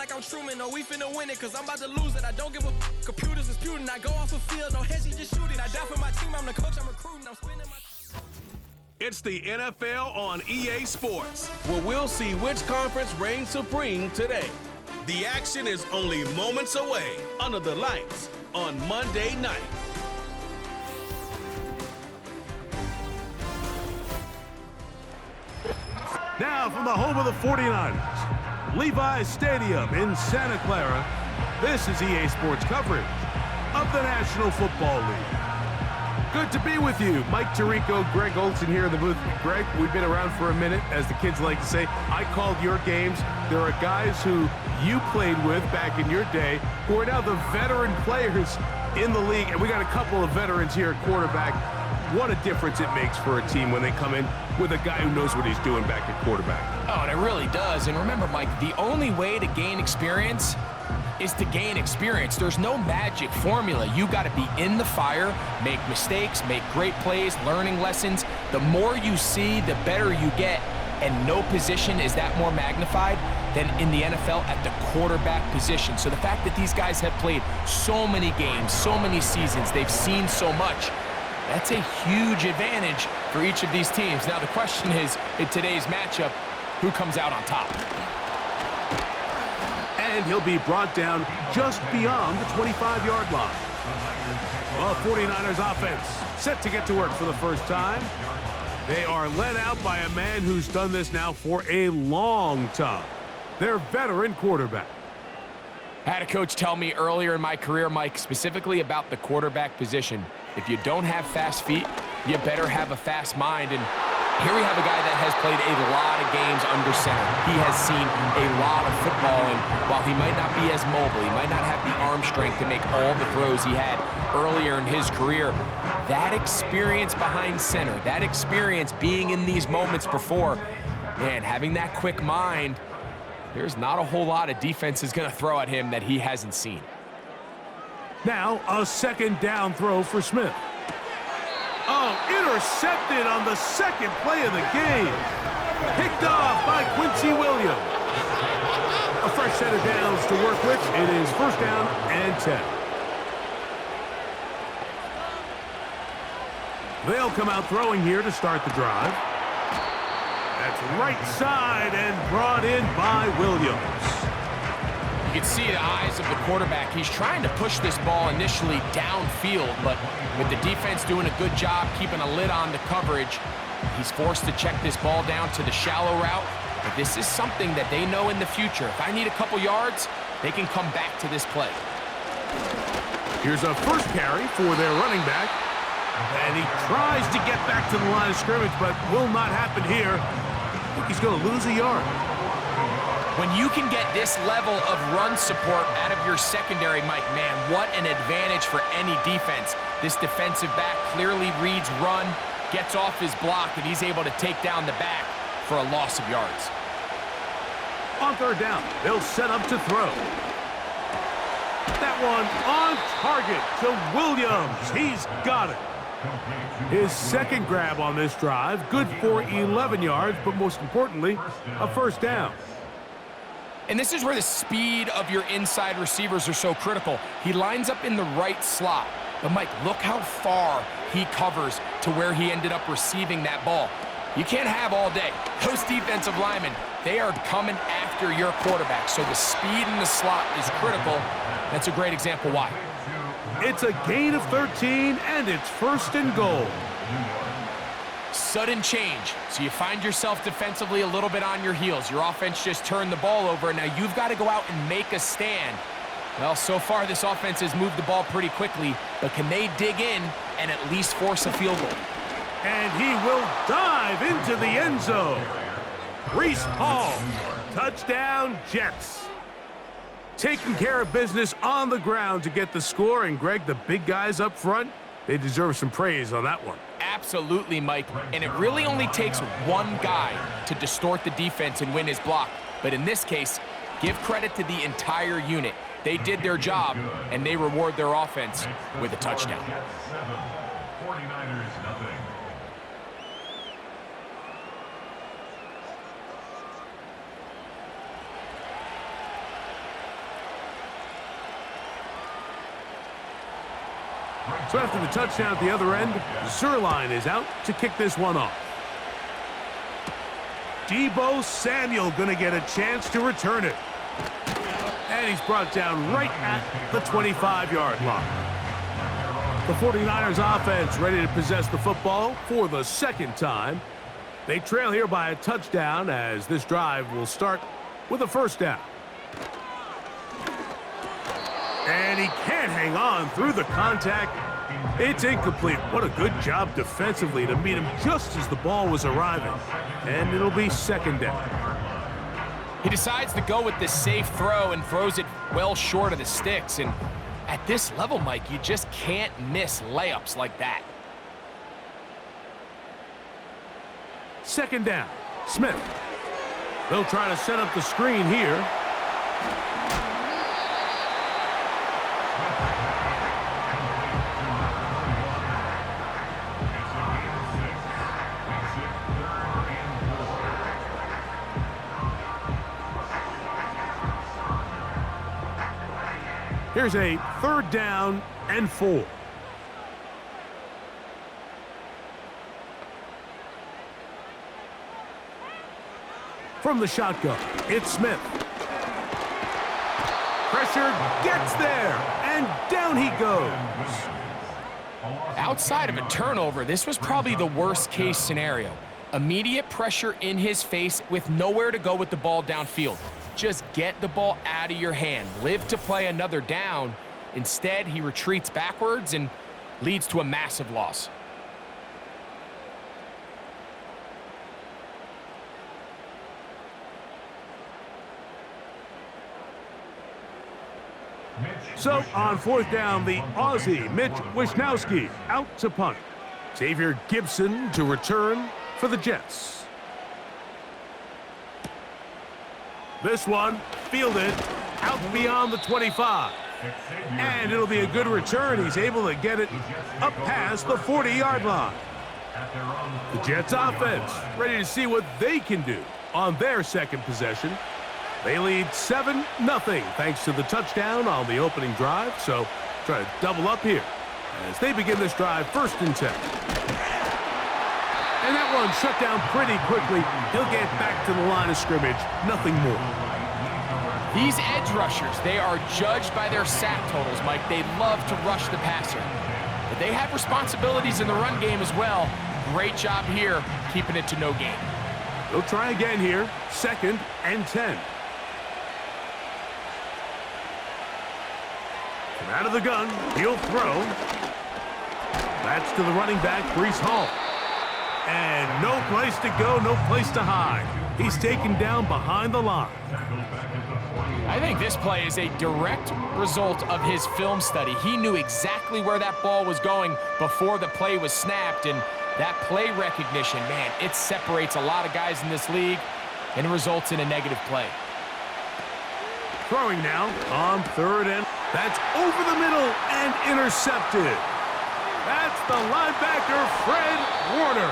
like I'm Truman. No, we finna win it, cause I'm about to lose it. I don't give a computers disputing. I go off a field, no heads, just shooting. I die for my team, I'm the coach, I'm recruiting. I'm spinning my... It's the NFL on EA Sports, where we'll see which conference reigns supreme today. The action is only moments away under the lights on Monday night. Now from the home of the 49ers, Levi's Stadium in Santa Clara, this is EA Sports coverage of the National Football League. Good to be with you. Mike Tirico, Greg Olson here in the booth. Greg, we've been around for a minute, as the kids like to say. I called your games. There are guys who you played with back in your day who are now the veteran players in the league, and we got a couple of veterans here at quarterback. What a difference it makes for a team when they come in with a guy who knows what he's doing back at quarterback. Oh, and it really does. And remember, Mike, the only way to gain experience is to gain experience. There's no magic formula. You got to be in the fire, make mistakes, make great plays, learning lessons. The more you see, the better you get. And no position is that more magnified than in the NFL at the quarterback position. So the fact that these guys have played so many games, so many seasons, they've seen so much, that's a huge advantage for each of these teams. Now the question is, in today's matchup, who comes out on top? And he'll be brought down just beyond the 25-yard line. Well, 49ers offense set to get to work for the first time. They are led out by a man who's done this now for a long time. Their veteran quarterback. I had a coach tell me earlier in my career, Mike, specifically about the quarterback position. If you don't have fast feet, you better have a fast mind. And here we have a guy that has played a lot of games under center. He has seen a lot of football, and while he might not be as mobile, he might not have the arm strength to make all the throws he had earlier in his career, that experience behind center, that experience being in these moments before, man, having that quick mind, there's not a whole lot of defense is going to throw at him that he hasn't seen. Now, a second down throw for Smith. Oh, intercepted on the second play of the game. Picked off by Quincy Williams. A fresh set of downs to work with. It is first down and 10. They'll come out throwing here to start the drive. That's right side and brought in by Williams. You can see the eyes of the quarterback. He's trying to push this ball initially downfield, but with the defense doing a good job keeping a lid on the coverage, he's forced to check this ball down to the shallow route. But this is something that they know in the future. If I need a couple yards, they can come back to this play. Here's a first carry for their running back. And he tries to get back to the line of scrimmage, but will not happen here. I think he's going to lose a yard. When you can get this level of run support out of your secondary, Mike, man, what an advantage for any defense. This defensive back clearly reads run, gets off his block, and he's able to take down the back for a loss of yards. On third down, they'll set up to throw. That one on target to Williams. He's got it. His second grab on this drive, good for 11 yards, but most importantly, a first down. And this is where the speed of your inside receivers are so critical. He lines up in the right slot. But, Mike, look how far he covers to where he ended up receiving that ball. You can't have all day. Those defensive linemen, they are coming after your quarterback. So the speed in the slot is critical. That's a great example why. It's a gain of 13, and it's first and goal. Sudden change. So you find yourself defensively a little bit on your heels. Your offense just turned the ball over, and now you've got to go out and make a stand. Well, so far this offense has moved the ball pretty quickly, but can they dig in and at least force a field goal? And he will dive into the end zone. Reese Hall, touchdown Jets. Taking care of business on the ground to get the score, and Greg, the big guys up front, they deserve some praise on that one. Absolutely, Mike, and it really only takes one guy to distort the defense and win his block. But in this case, give credit to the entire unit. They did their job, and they reward their offense with a touchdown. 49ers nothing. So after the touchdown at the other end, Zerline is out to kick this one off. Deebo Samuel going to get a chance to return it. And he's brought down right at the 25-yard line. The 49ers offense ready to possess the football for the second time. They trail here by a touchdown as this drive will start with a first down. And he can't hang on through the contact. It's incomplete. What a good job defensively to meet him just as the ball was arriving. And it'll be second down. He decides to go with the safe throw and throws it well short of the sticks. And at this level, Mike, you just can't miss layups like that. Second down, Smith. They'll try to set up the screen here. Here's a third down and 4. From the shotgun, it's Smith. Pressure gets there, and down he goes. Outside of a turnover, this was probably the worst-case scenario. Immediate pressure in his face with nowhere to go with the ball downfield. Just get the ball out of your hand. Live to play another down. Instead, he retreats backwards and leads to a massive loss. So on fourth down, the Aussie, Mitch Wishnowsky, out to punt. Xavier Gibson to return for the Jets. This one fielded out beyond the 25. And it'll be a good return. He's able to get it up past the 40-yard line. The Jets offense ready to see what they can do on their second possession. They lead 7-0 thanks to the touchdown on the opening drive. So try to double up here as they begin this drive 1st and 10. And that one shut down pretty quickly. He'll get back to the line of scrimmage. Nothing more. These edge rushers, they are judged by their sack totals, Mike. They love to rush the passer. But they have responsibilities in the run game as well. Great job here, keeping it to no gain. They'll try again here. 2nd and 10. From out of the gun, he'll throw. That's to the running back, Breece Hall. And no place to go, no place to hide. He's taken down behind the line. I think this play is a direct result of his film study. He knew exactly where that ball was going before the play was snapped, and that play recognition, man, it separates a lot of guys in this league and results in a negative play. Throwing now on 3rd and that's over the middle and intercepted. That's the linebacker, Fred Warner.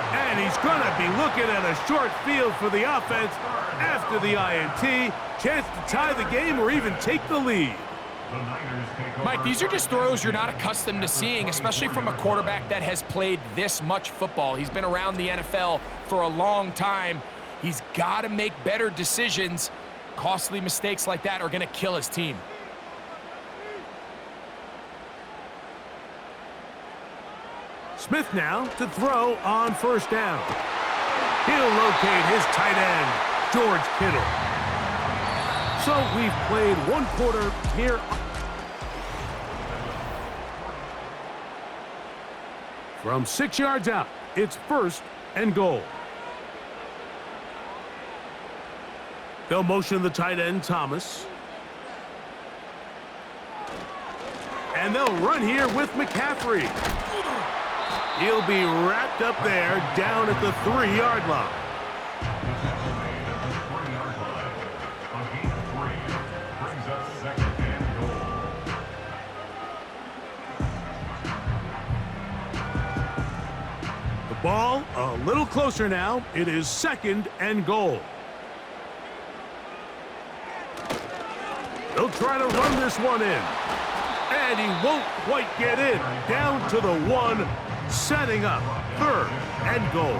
And he's going to be looking at a short field for the offense after the INT. Chance to tie the game or even take the lead. Mike, these are just throws you're not accustomed to seeing, especially from a quarterback that has played this much football. He's been around the NFL for a long time. He's got to make better decisions. Costly mistakes like that are going to kill his team. Smith now to throw on 1st down. He'll locate his tight end, George Kittle. So we've played 1 quarter here. From 6 yards out, it's 1st and goal. They'll motion the tight end, Thomas. And they'll run here with McCaffrey. He'll be wrapped up there down at the 3-yard line. The ball a little closer now. It is 2nd and goal. They'll try to run this one in. And he won't quite get in. Down to the 1, setting up 3rd and goal.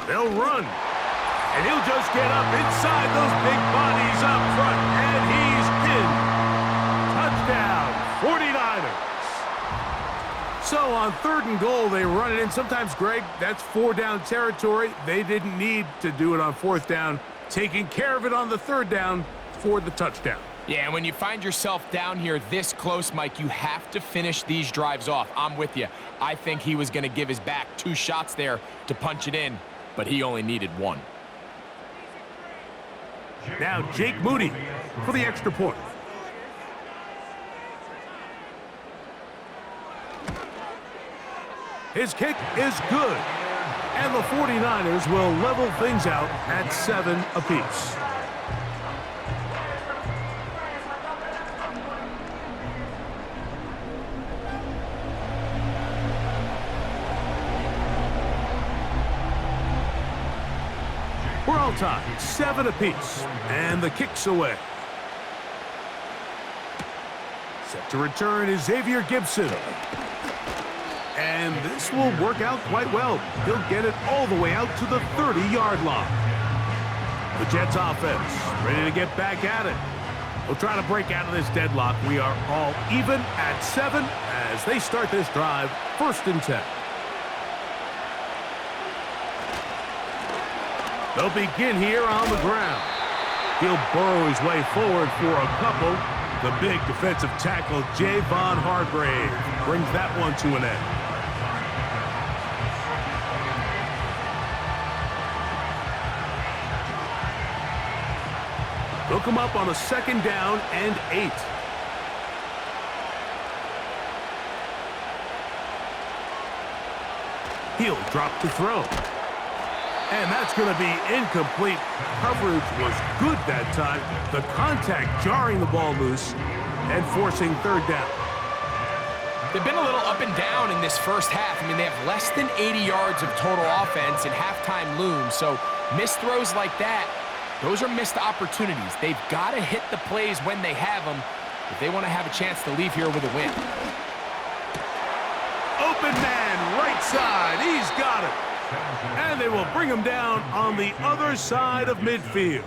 They'll run. And he'll just get up inside those big bodies up front. And he's in. Touchdown, 49ers. So on 3rd and goal, they run it in. Sometimes, Greg, that's 4-down territory. They didn't need to do it on 4th down. Taking care of it on the 3rd down for the touchdown. Yeah, and when you find yourself down here this close, Mike, you have to finish these drives off. I'm with you. I think he was going to give his back 2 shots there to punch it in, but he only needed 1. Now Jake Moody for the extra point. His kick is good. And the 49ers will level things out at 7 apiece. We're all tied, 7 apiece, and the kick's away. Set to return is Xavier Gibson. And this will work out quite well. He'll get it all the way out to the 30-yard line. The Jets offense ready to get back at it. We'll try to break out of this deadlock. We are all even at 7 as they start this drive, 1st and 10. They'll begin here on the ground. He'll burrow his way forward for a couple. The big defensive tackle, Javon Hargrave, brings that one to an end. They'll come up on a 2nd down and 8. He'll drop to throw. And that's going to be incomplete. Coverage was good that time. The contact jarring the ball loose and forcing 3rd down. They've been a little up and down in this first half. I mean, they have less than 80 yards of total offense and halftime looms. So missed throws like that, those are missed opportunities. They've got to hit the plays when they have them if they want to have a chance to leave here with a win. Open man, right side. He's got it. And they will bring him down on the other side of midfield.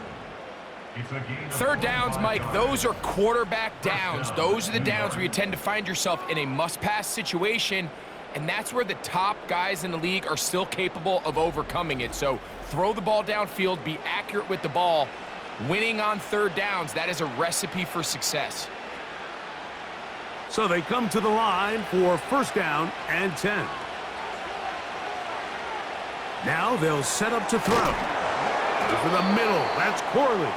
3rd downs, Mike, those are quarterback downs. Those are the downs where you tend to find yourself in a must-pass situation, and that's where the top guys in the league are still capable of overcoming it. So throw the ball downfield, be accurate with the ball. Winning on 3rd downs, that is a recipe for success. So they come to the line for 1st down and 10. Now they'll set up to throw. Over the middle, that's Corley.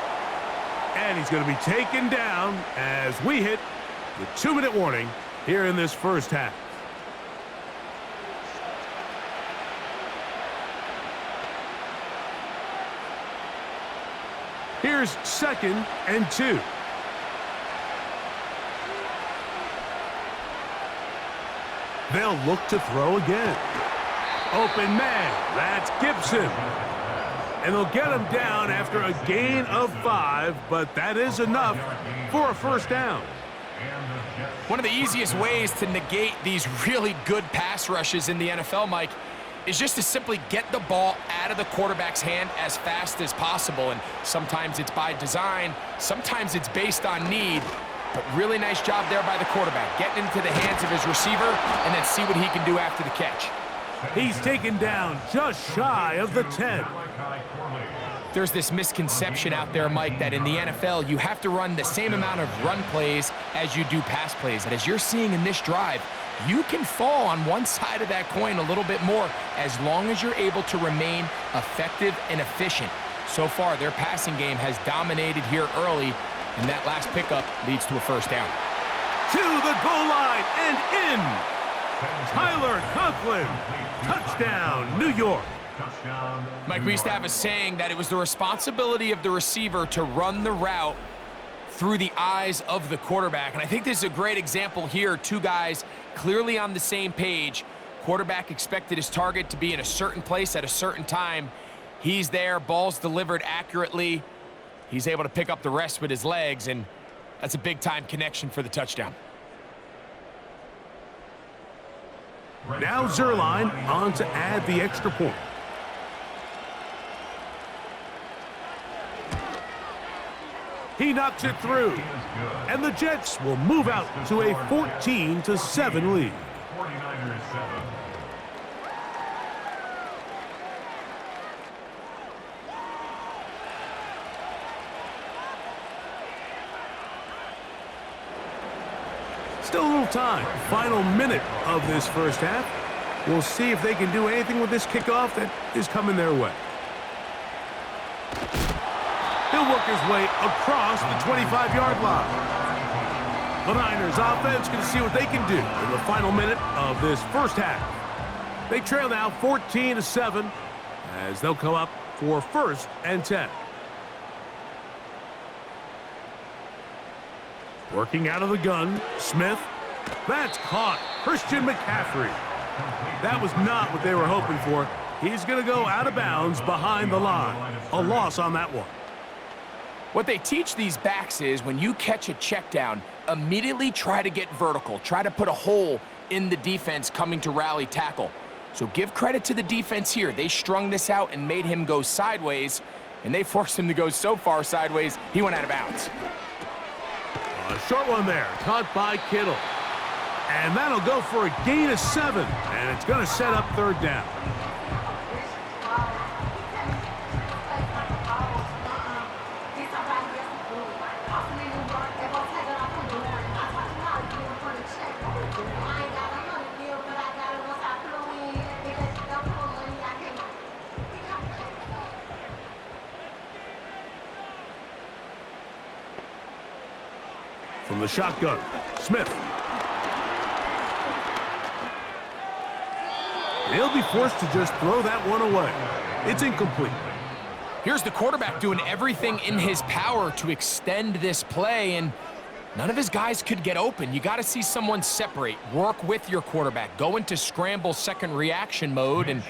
And he's going to be taken down as we hit the 2-minute warning here in this first half. Here's 2nd and 2. They'll look to throw again. Open man, that's Gibson. And they'll get him down after a gain of 5, but that is enough for a 1st down. One of the easiest ways to negate these really good pass rushes in the NFL, Mike, is just to simply get the ball out of the quarterback's hand as fast as possible. And sometimes it's by design, sometimes it's based on need. But really nice job there by the quarterback, getting into the hands of his receiver and then see what he can do after the catch. He's taken down just shy of the 10. There's this misconception out there, Mike, that in the NFL, you have to run the same amount of run plays as you do pass plays. And as you're seeing in this drive, you can fall on one side of that coin a little bit more as long as you're able to remain effective and efficient. So far, their passing game has dominated here early, and that last pickup leads to a 1st down. To the goal line and in. Tyler Conklin. Touchdown, New York. Mike, we used to have a saying that it was the responsibility of the receiver to run the route through the eyes of the quarterback. And I think this is a great example here. Two guys clearly on the same page. Quarterback expected his target to be in a certain place at a certain time. He's there, ball's delivered accurately. He's able to pick up the rest with his legs, and that's a big-time connection for the touchdown. Now Zerline on to add the extra point. He knocks it through, and the Jets will move out to a 14-7 lead. 49ers 7. Still a little time. Final minute of this first half. We'll see if they can do anything with this kickoff that is coming their way. He'll work his way across the 25-yard line. The Niners offense going to see what they can do in the final minute of this first half. They trail now 14-7 as they'll come up for 1st and 10. Working out of the gun, Smith. That's caught. Christian McCaffrey. That was not what they were hoping for. He's going to go out of bounds behind the line. A loss on that one. What they teach these backs is when you catch a check down, immediately try to get vertical. Try to put a hole in the defense coming to rally tackle. So give credit to the defense here. They strung this out and made him go sideways, and they forced him to go so far sideways, he went out of bounds. A short one there, caught by Kittle. And that'll go for a gain of 7, and it's going to set up 3rd down. From the shotgun, Smith. He'll be forced to just throw that one away. It's incomplete. Here's the quarterback doing everything in his power to extend this play, and none of his guys could get open. You got to see someone separate, work with your quarterback, go into scramble second reaction mode, and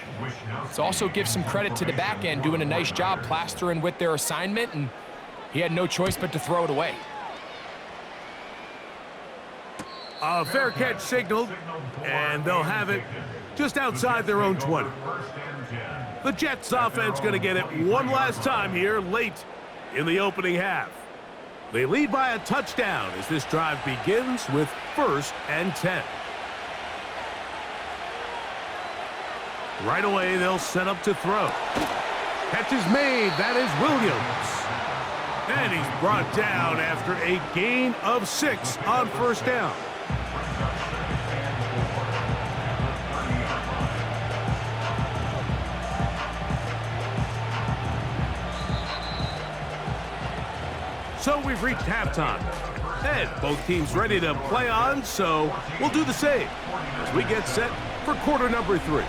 let's also give some credit to the back end doing a nice job plastering with their assignment, and he had no choice but to throw it away. A fair catch signaled, and they'll have it just outside their own 20. The Jets offense going to get it one last time here late in the opening half. They lead by a touchdown as this drive begins with 1st and 10. Right away, they'll set up to throw. Catch is made. That is Williams. And he's brought down after a gain of 6 on 1st down. So we've reached halftime, and both teams ready to play on, so we'll do the same as we get set for quarter number 3.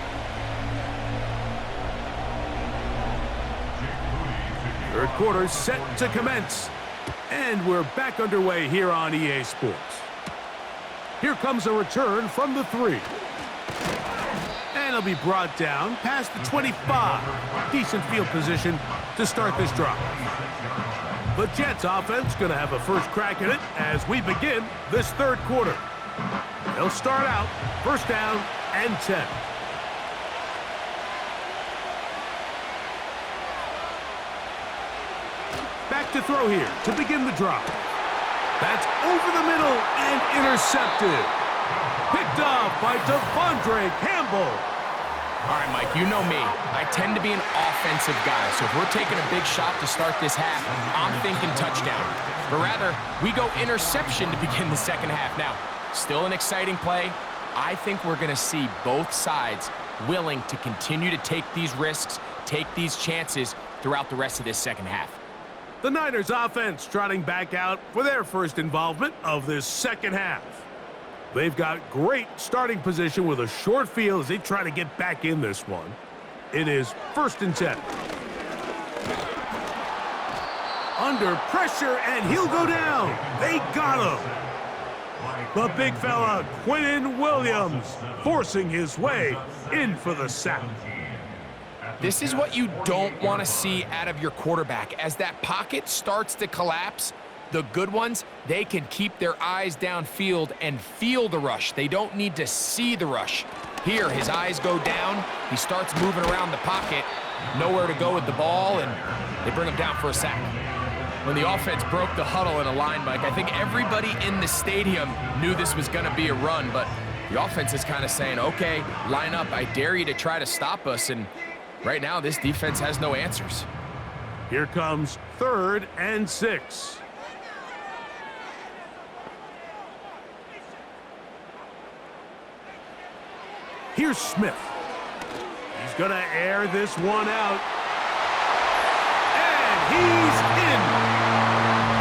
Third quarter set to commence, and we're back underway here on EA Sports. Here comes a return from the 3. And it'll be brought down past the 25. Decent field position to start this drive. The Jets offense going to have a first crack at it as we begin this 3rd quarter. They'll start out 1st down and 10. Back to throw here to begin the drive. That's over the middle and intercepted. Picked off by Devondre Campbell. All right, Mike, you know me. I tend to be an offensive guy, so if we're taking a big shot to start this half, I'm thinking touchdown. But rather, we go interception to begin the second half. Now, still an exciting play. I think we're going to see both sides willing to continue to take these risks, take these chances throughout the rest of this second half. The Niners offense trotting back out for their first involvement of this second half. They've got great starting position with a short field as they try to get back in this one. It is 1st and 10. Under pressure, and he'll go down. They got him. The big fella, Quinnen Williams, forcing his way in for the sack. This is what you don't want to see out of your quarterback. As that pocket starts to collapse, the good ones, they can keep their eyes downfield and feel the rush. They don't need to see the rush. Here, his eyes go down. He starts moving around the pocket. Nowhere to go with the ball, and they bring him down for a sack. When the offense broke the huddle in a line, Mike, I think everybody in the stadium knew this was going to be a run, but the offense is kind of saying, okay, line up. I dare you to try to stop us, and right now this defense has no answers. Here comes 3rd and 6. Here's Smith. He's going to air this one out. And he's in.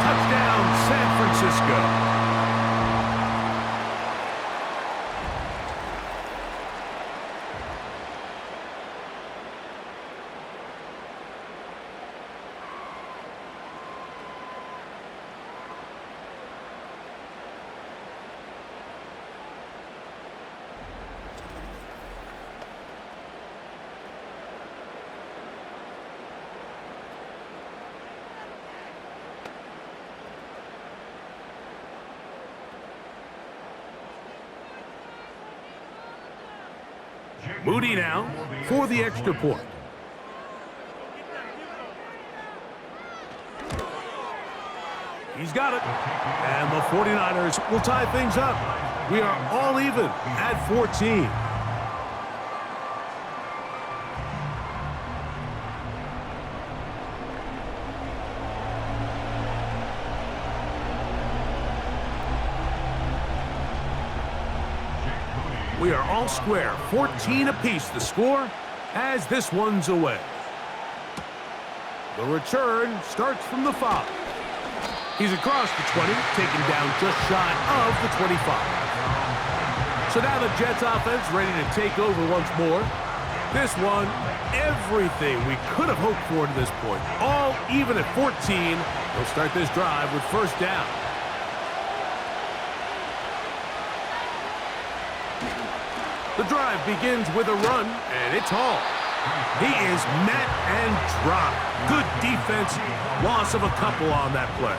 Touchdown, San Francisco. Moody now for the extra point. He's got it. And the 49ers will tie things up. We are all even at 14. We are all square, 14 apiece the score as this one's away. The return starts from the 5. He's across the 20, taken down just shy of the 25. So now the Jets offense ready to take over once more. This one, everything we could have hoped for to this point. All even at 14. They'll start this drive with first down. The drive begins with a run, and it's Hall. He is met and dropped. Good defense. Loss of a couple on that play.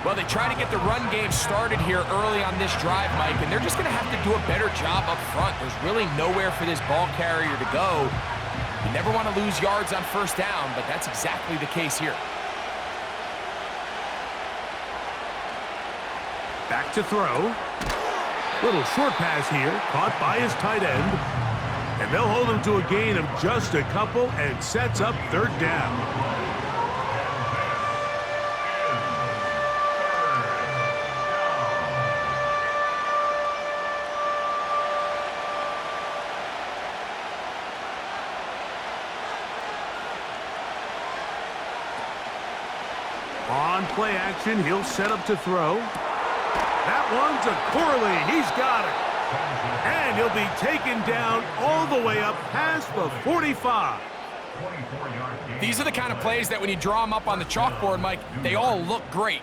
Well, they try to get the run game started here early on this drive, Mike, and they're just going to have to do a better job up front. There's really nowhere for this ball carrier to go. You never want to lose yards on first down, but that's exactly the case here. Back to throw. Little short pass here, caught by his tight end. And they'll hold him to a gain of just a couple and sets up third down. On play action, he'll set up to throw. That one's a Corley. He's got it. And he'll be taken down all the way up past the 45. These are the kind of plays that when you draw them up on the chalkboard, Mike, they all look great.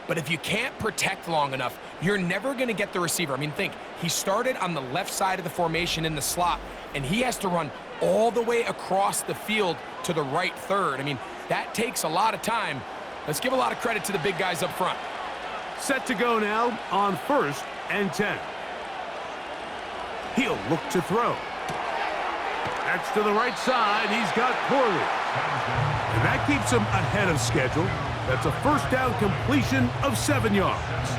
But if you can't protect long enough, you're never going to get the receiver. I mean, think, he started on the left side of the formation in the slot, and he has to run all the way across the field to the right third. I mean, that takes a lot of time. Let's give a lot of credit to the big guys up front. Set to go now on 1st and 10. He'll look to throw. That's to the right side. He's got Corley. And that keeps him ahead of schedule. That's a first down completion of 7 yards.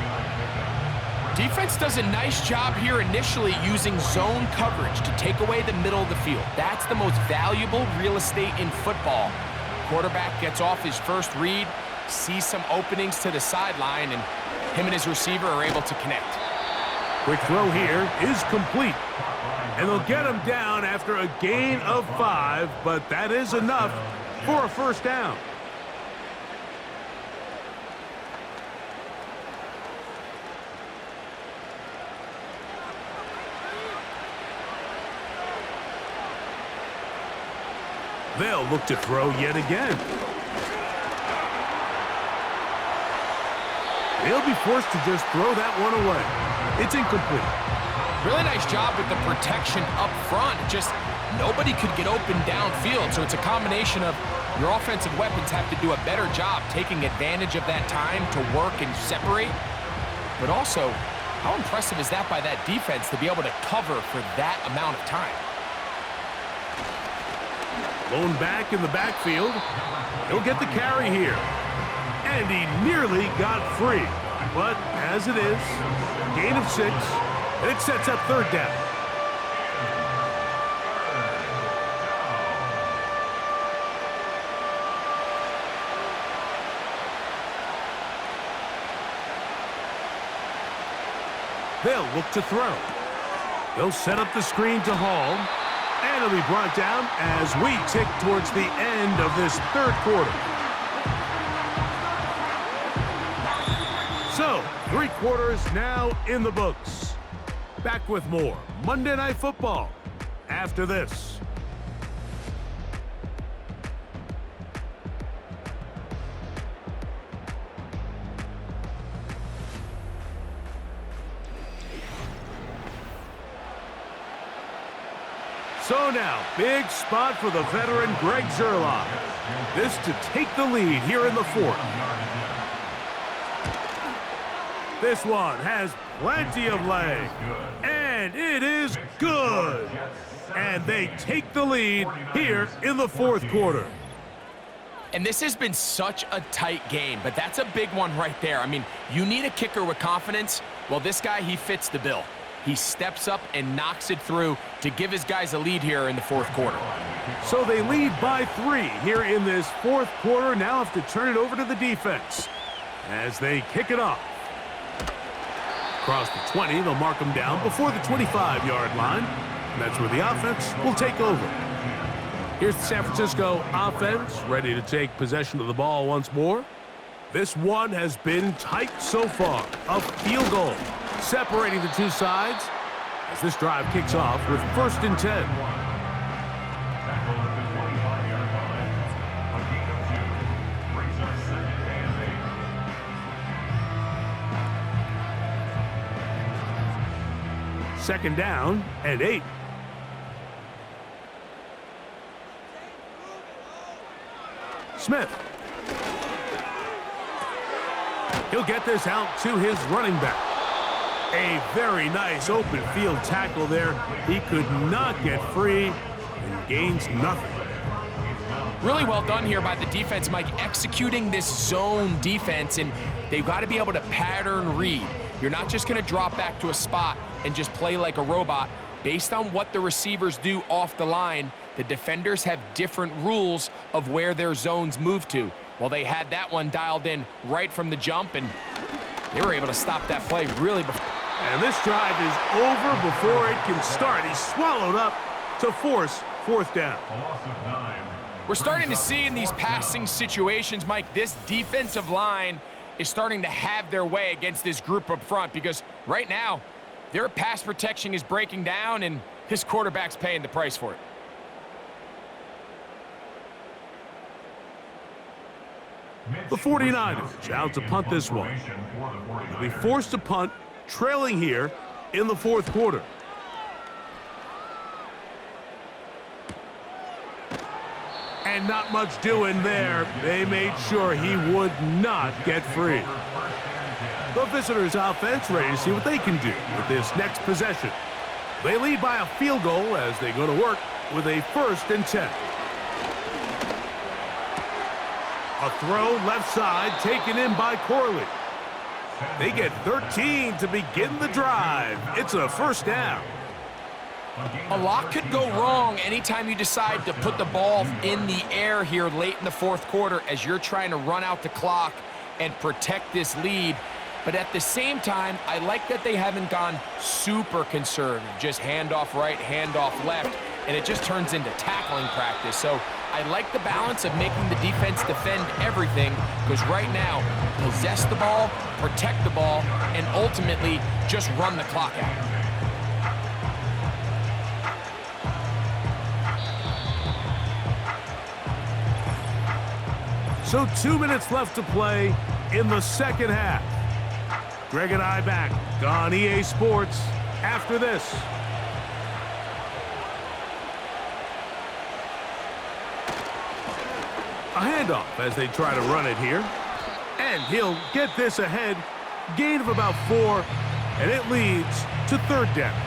Defense does a nice job here initially using zone coverage to take away the middle of the field. That's the most valuable real estate in football. Quarterback gets off his first read, sees some openings to the sideline, and him and his receiver are able to connect. Quick throw here is complete. And they'll get him down after a gain of 5, but that is enough for a first down. They'll look to throw yet again. He'll be forced to just throw that one away. It's incomplete. Really nice job with the protection up front. Just nobody could get open downfield, so it's a combination of your offensive weapons have to do a better job taking advantage of that time to work and separate. But also, how impressive is that by that defense to be able to cover for that amount of time? Lone back in the backfield. He'll get the carry here. And he nearly got free. But as it is, gain of 6, and it sets up third down. They'll look to throw. They'll set up the screen to Hall. And it'll be brought down as we tick towards the end of this third quarter. So, 3 quarters now in the books. Back with more Monday Night Football after this. So now, big spot for the veteran Greg Zerlock. This to take the lead here in the fourth. This one has plenty of leg, and it is good. And they take the lead here in the fourth quarter. And this has been such a tight game, but that's a big one right there. I mean, you need a kicker with confidence. Well, this guy, he fits the bill. He steps up and knocks it through to give his guys a lead here in the fourth quarter. So they lead by 3 here in this fourth quarter. Now have to turn it over to the defense as they kick it off. Across the 20, they'll mark them down before the 25-yard line. And that's where the offense will take over. Here's the San Francisco offense ready to take possession of the ball once more. This one has been tight so far. A field goal separating the two sides as this drive kicks off with 1st and 10. Second down and 8. Smith. He'll get this out to his running back. A very nice open field tackle there. He could not get free and gains nothing. Really well done here by the defense, Mike, executing this zone defense, and they've got to be able to pattern read. You're not just going to drop back to a spot and just play like a robot. Based on what the receivers do off the line, the defenders have different rules of where their zones move to. Well, they had that one dialed in right from the jump, and they were able to stop that play really before. And this drive is over before it can start. He's swallowed up to force 4th down. We're starting to see in these passing situations, Mike, this defensive line is starting to have their way against this group up front, because right now their pass protection is breaking down and his quarterback's paying the price for it. The 49ers out to punt this one. They'll be forced to punt, trailing here in the fourth quarter. And not much doing there. They made sure he would not get free. The visitors' offense ready to see what they can do with this next possession. They lead by a field goal as they go to work with a 1st and 10. A throw left side taken in by Corley. They get 13 to begin the drive. It's a 1st down. A lot could go wrong anytime you decide to put the ball in the air here late in the fourth quarter as you're trying to run out the clock and protect this lead. But at the same time, I like that they haven't gone super conservative, just handoff right, handoff left, and it just turns into tackling practice. So I like the balance of making the defense defend everything, because right now, possess the ball, protect the ball, and ultimately just run the clock out. So 2 minutes left to play in the second half. Greg and I back on EA Sports after this. A handoff as they try to run it here. And he'll get this ahead. Gain of about 4, and it leads to 3rd down.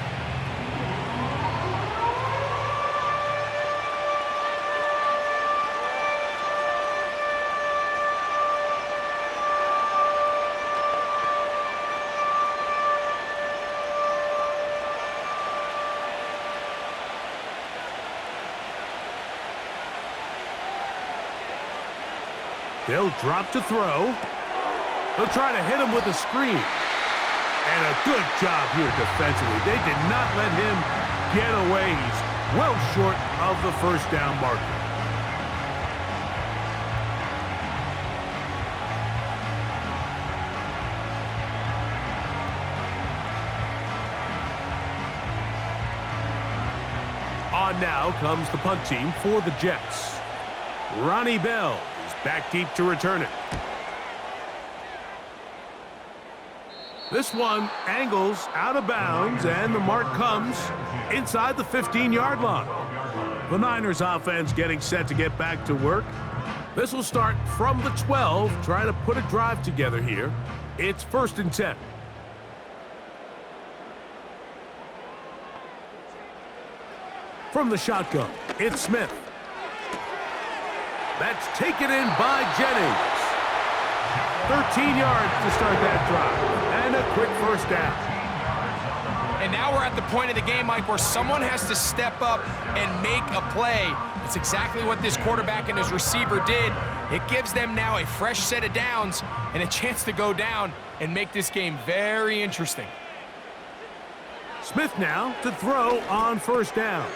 They'll drop to throw. They'll try to hit him with a screen. And a good job here defensively. They did not let him get away. He's well short of the 1st down marker. On now comes the punt team for the Jets. Ronnie Bell is back deep to return it. This one angles out of bounds, and the mark comes inside the 15-yard line. The Niners offense getting set to get back to work. This will start from the 12, trying to put a drive together here. It's 1st and 10. From the shotgun, it's Smith. That's taken in by Jennings. 13 yards to start that drive. And a quick 1st down. And now we're at the point of the game, Mike, where someone has to step up and make a play. It's exactly what this quarterback and his receiver did. It gives them now a fresh set of downs and a chance to go down and make this game very interesting. Smith now to throw on 1st down.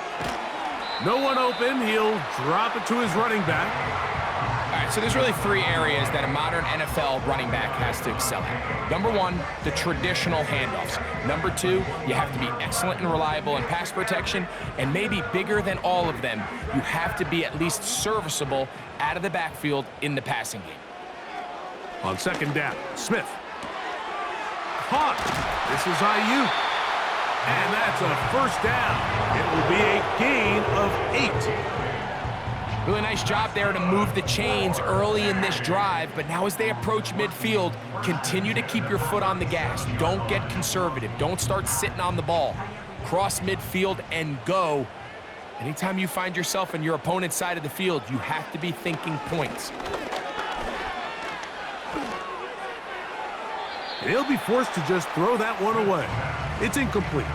No one open. He'll drop it to his running back. All right, so there's really 3 areas that a modern NFL running back has to excel at. Number 1, the traditional handoffs. Number 2, you have to be excellent and reliable in pass protection. And maybe bigger than all of them, you have to be at least serviceable out of the backfield in the passing game. On 2nd down, Smith. Caught. This is Ayuk. And that's a 1st down. It will be a gain of 8. Really nice job there to move the chains early in this drive, but now as they approach midfield, continue to keep your foot on the gas. Don't get conservative. Don't start sitting on the ball. Cross midfield and go. Anytime you find yourself on your opponent's side of the field, you have to be thinking points. He'll be forced to just throw that one away. It's incomplete.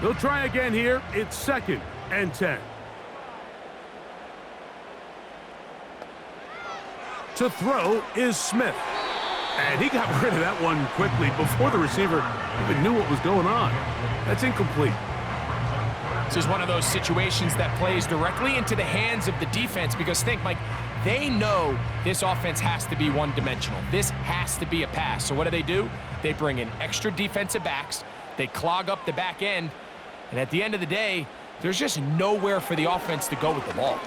They'll try again here. It's 2nd and 10. To throw is Smith. And he got rid of that one quickly before the receiver even knew what was going on. That's incomplete. This is one of those situations that plays directly into the hands of the defense because think, Mike, they know this offense has to be one-dimensional. This has to be a pass. So what do? They bring in extra defensive backs. They clog up the back end. And at the end of the day, there's just nowhere for the offense to go with the ball.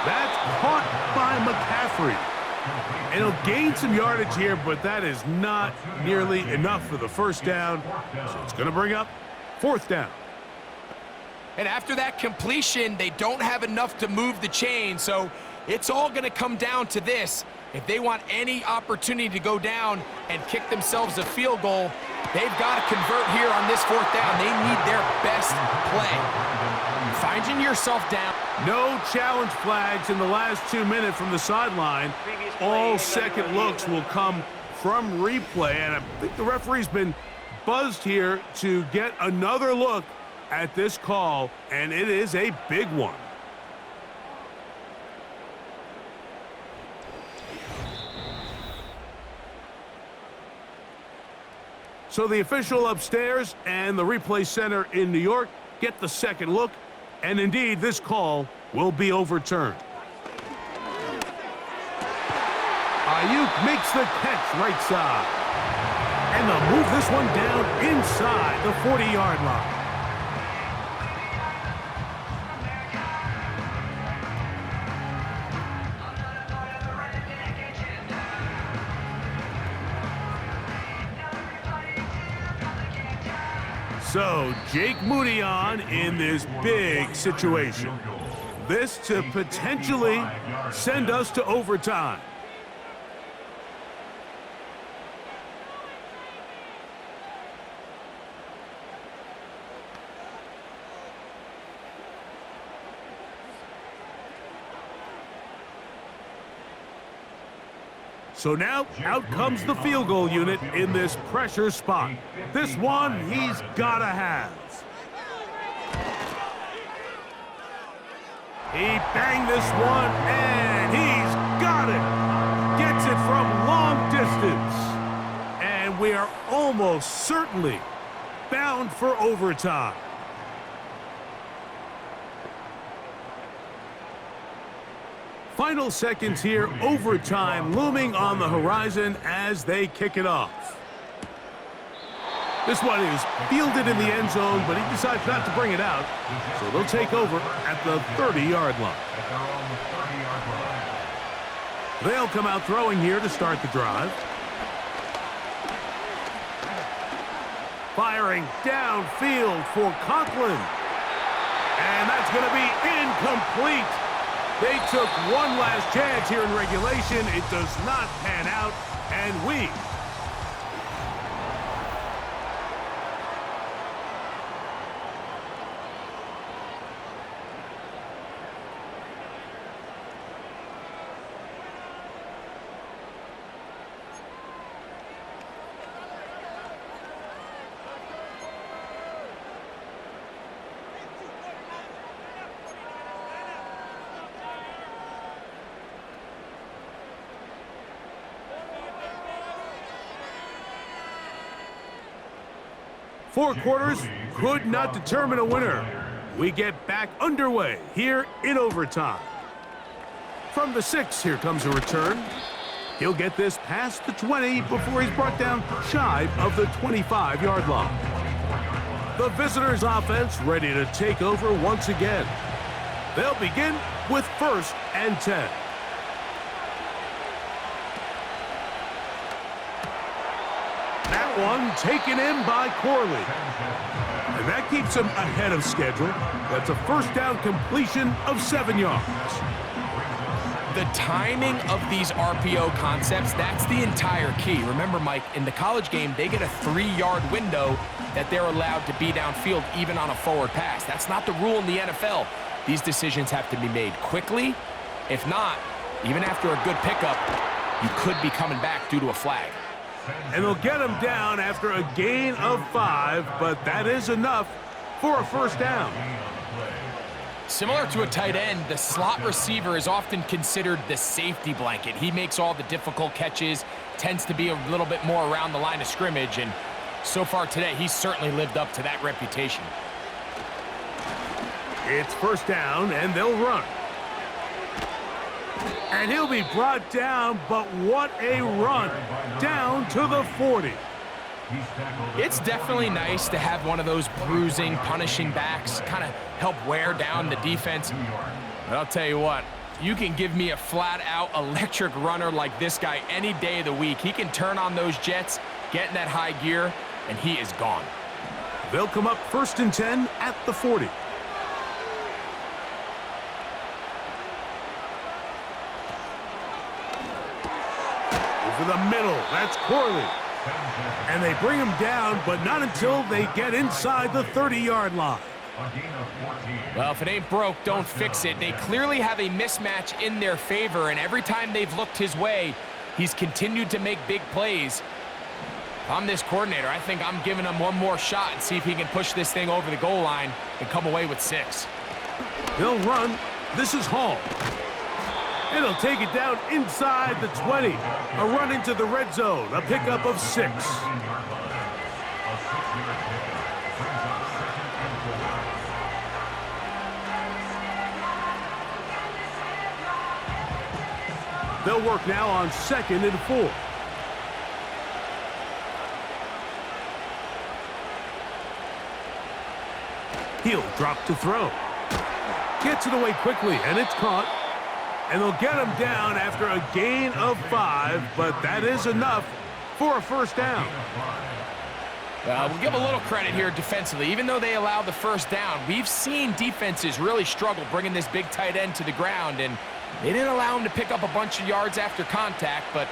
That's caught by McCaffrey. And he'll gain some yardage here, but that is not nearly enough for the 1st down. So it's going to bring up 4th down. And after that completion, they don't have enough to move the chain. So it's all going to come down to this. If they want any opportunity to go down and kick themselves a field goal, they've got to convert here on this 4th down. They need their best play. Finding yourself down. No challenge flags in the last 2 minutes from the sideline. All second looks will come from replay. And I think the referee's been buzzed here to get another look at this call, and it is a big one. So the official upstairs and the replay center in New York get the second look, and indeed this call will be overturned. makes the catch right side. And they'll move this one down inside the 40-yard line. So, Jake Moody on in this big situation. This to potentially send us to overtime. So now, out comes the field goal unit in this pressure spot. This one, he's gotta have. He banged this one, and he's got it. Gets it from long distance. And we are almost certainly bound for overtime. Final seconds here, overtime looming on the horizon as they kick it off. This one is fielded in the end zone, but he decides not to bring it out, so they'll take over at the 30-yard line. They'll come out throwing here to start the drive. Firing downfield for Conklin. And that's going to be incomplete. They took one last chance here in regulation. It does not pan out, and we four quarters could not determine a winner. We get back underway here in overtime. From the 6, here comes a return. He'll get this past the 20 before he's brought down shy of the 25-yard line. The visitors' offense ready to take over once again. They'll begin with 1st and 10. That one taken in by Corley. And that keeps him ahead of schedule. That's a first down completion of 7 yards. The timing of these RPO concepts, that's the entire key. Remember, Mike, in the college game, they get a 3-yard window that they're allowed to be downfield even on a forward pass. That's not the rule in the NFL. These decisions have to be made quickly. If not, even after a good pickup, you could be coming back due to a flag. And they'll get him down after a gain of 5, but that is enough for a first down. Similar to a tight end, the slot receiver is often considered the safety blanket. He makes all the difficult catches, tends to be a little bit more around the line of scrimmage, and so far today, he's certainly lived up to that reputation. It's first down, and they'll run. And he'll be brought down, but what a run down to the 40. It's definitely nice to have one of those bruising, punishing backs kind of help wear down the defense. But I'll tell you what, you can give me a flat-out electric runner like this guy any day of the week. He can turn on those jets, get in that high gear, and he is gone. They'll come up 1st and 10 at the 40. Over the middle, that's Corley. And they bring him down, but not until they get inside the 30-yard line. Well, if it ain't broke, don't fix it. They clearly have a mismatch in their favor, and every time they've looked his way, he's continued to make big plays. If I'm this coordinator, I think I'm giving him one more shot and see if he can push this thing over the goal line and come away with 6. They'll run. This is Hall. It'll take it down inside the 20. A run into the red zone. A pickup of 6. They'll work now on 2nd and 4. He'll drop to throw. Gets it away quickly, and it's caught. And they'll get him down after a gain of 5, but that is enough for a first down. We'll give a little credit here defensively. Even though they allowed the first down, we've seen defenses really struggle bringing this big tight end to the ground, and they didn't allow him to pick up a bunch of yards after contact, but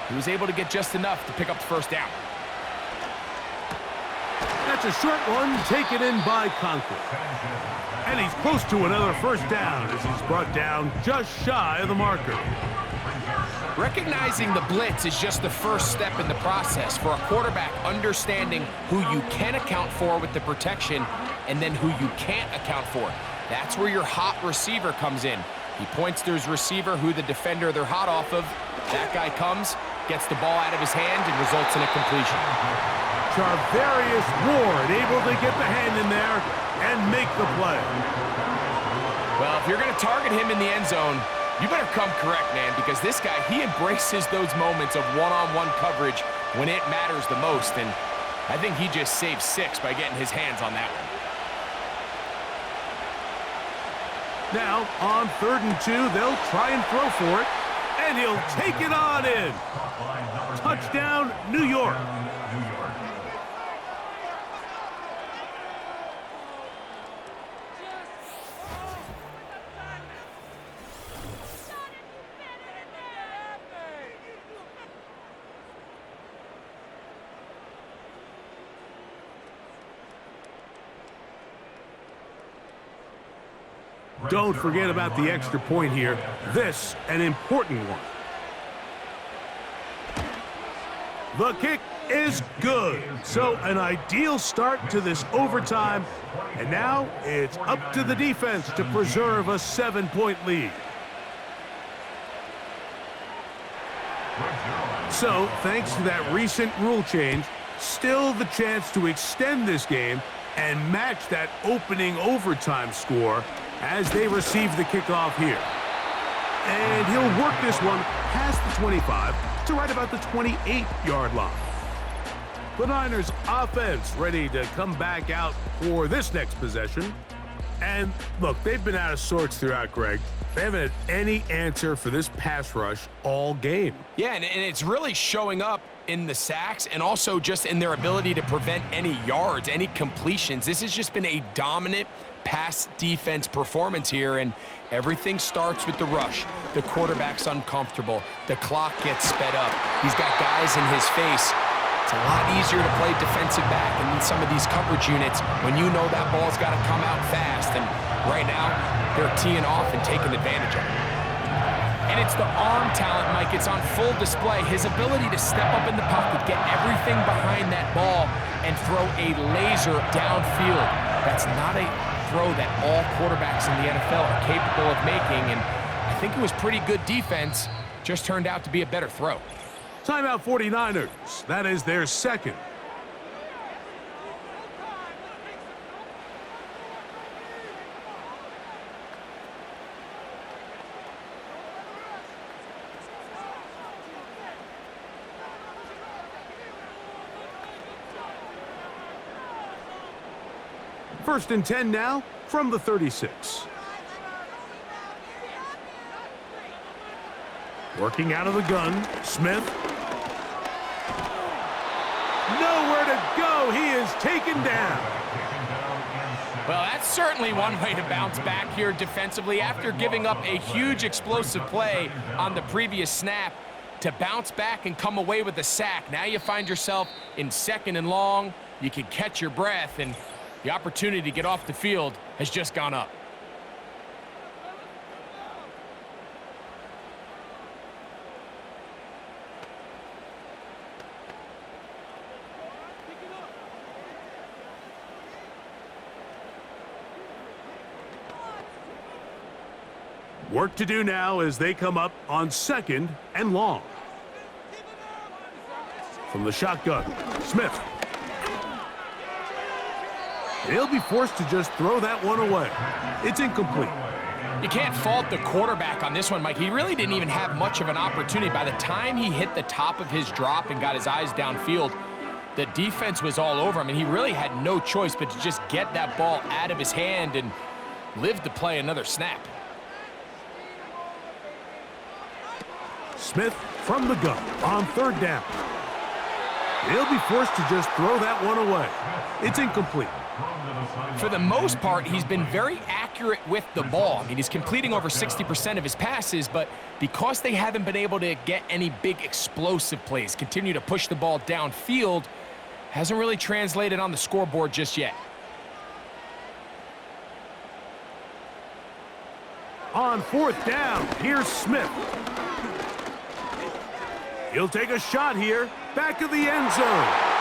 he was able to get just enough to pick up the first down. That's a short one taken in by Conklin. And he's close to another first down as he's brought down just shy of the marker. Recognizing the blitz is just the first step in the process for a quarterback understanding who you can account for with the protection and then who you can't account for. That's where your hot receiver comes in. He points to his receiver who the defender they're hot off of. That guy comes, gets the ball out of his hand, and results in a completion. Charvarius Ward able to get the hand in there and make the play. Well, if you're going to target him in the end zone, you better come correct, man, because this guy, he embraces those moments of one-on-one coverage when it matters the most, and I think he just saved 6 by getting his hands on that one. Now, on 3rd and 2, they'll try and throw for it, and he'll take it on in. Touchdown, New York. Don't forget about the extra point here. This, an important one. The kick is good. So an ideal start to this overtime. And now it's up to the defense to preserve a 7-point lead. So, thanks to that recent rule change, still the chance to extend this game and match that opening overtime score as they receive the kickoff here. And he'll work this one past the 25 to right about the 28-yard line. The Niners offense ready to come back out for this next possession. And look, they've been out of sorts throughout, Greg. They haven't had any answer for this pass rush all game. Yeah, and it's really showing up in the sacks and also just in their ability to prevent any yards, any completions. This has just been a dominant pass defense performance here, and everything starts with the rush. The quarterback's uncomfortable. The clock gets sped up. He's got guys in his face. It's a lot easier to play defensive back in some of these coverage units when you know that ball's got to come out fast, and right now they're teeing off and taking advantage of it. And it's the arm talent, Mike. It's on full display. His ability to step up in the pocket, get everything behind that ball, and throw a laser downfield. That's not a throw that all quarterbacks in the NFL are capable of making, and I think it was pretty good defense. Just turned out to be a better throw. Timeout 49ers. That is their second. First and 10 now from the 36. Working out of the gun, Smith. Nowhere to go. He is taken down. Well, that's certainly one way to bounce back here defensively after giving up a huge explosive play on the previous snap. To bounce back and come away with a sack. Now you find yourself in 2nd and long. You can catch your breath, and the opportunity to get off the field has just gone up. Work to do now as they come up on 2nd and long. From the shotgun, Smith. He'll be forced to just throw that one away. It's incomplete. You can't fault the quarterback on this one, Mike. He really didn't even have much of an opportunity. By the time he hit the top of his drop and got his eyes downfield, the defense was all over him, and he really had no choice but to just get that ball out of his hand and live to play another snap. Smith from the gun on 3rd down. He'll be forced to just throw that one away. It's incomplete. For the most part, he's been very accurate with the ball. I mean, he's completing over 60% of his passes, but because they haven't been able to get any big explosive plays, continue to push the ball downfield, hasn't really translated on the scoreboard just yet. On 4th down, here's Smith. He'll take a shot here, back of the end zone.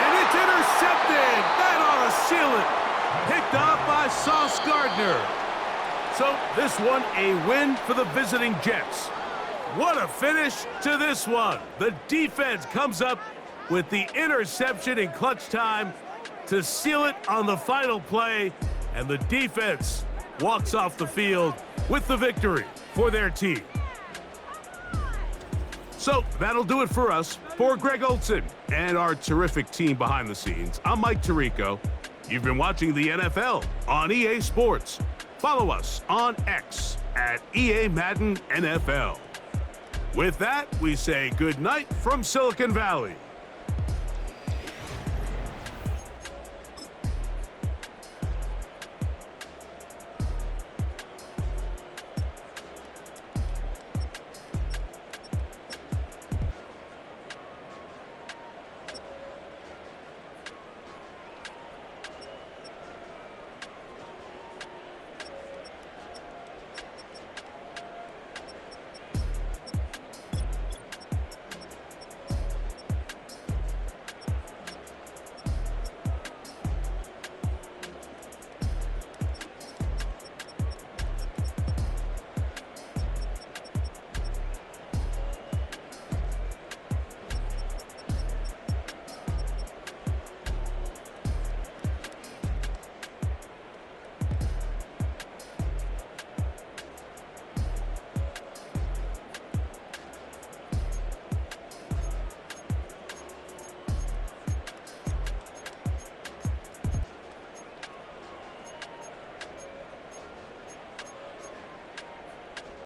And it's intercepted. That ought to seal it. Picked off by Sauce Gardner. So this one a win for the visiting Jets. What a finish to this one. The defense comes up with the interception in clutch time to seal it on the final play. And the defense walks off the field with the victory for their team. So that'll do it for us. For Greg Olson and our terrific team behind the scenes, I'm Mike Tirico. You've been watching the NFL on EA Sports. Follow us on X at EA Madden NFL. With that, we say good night from Silicon Valley.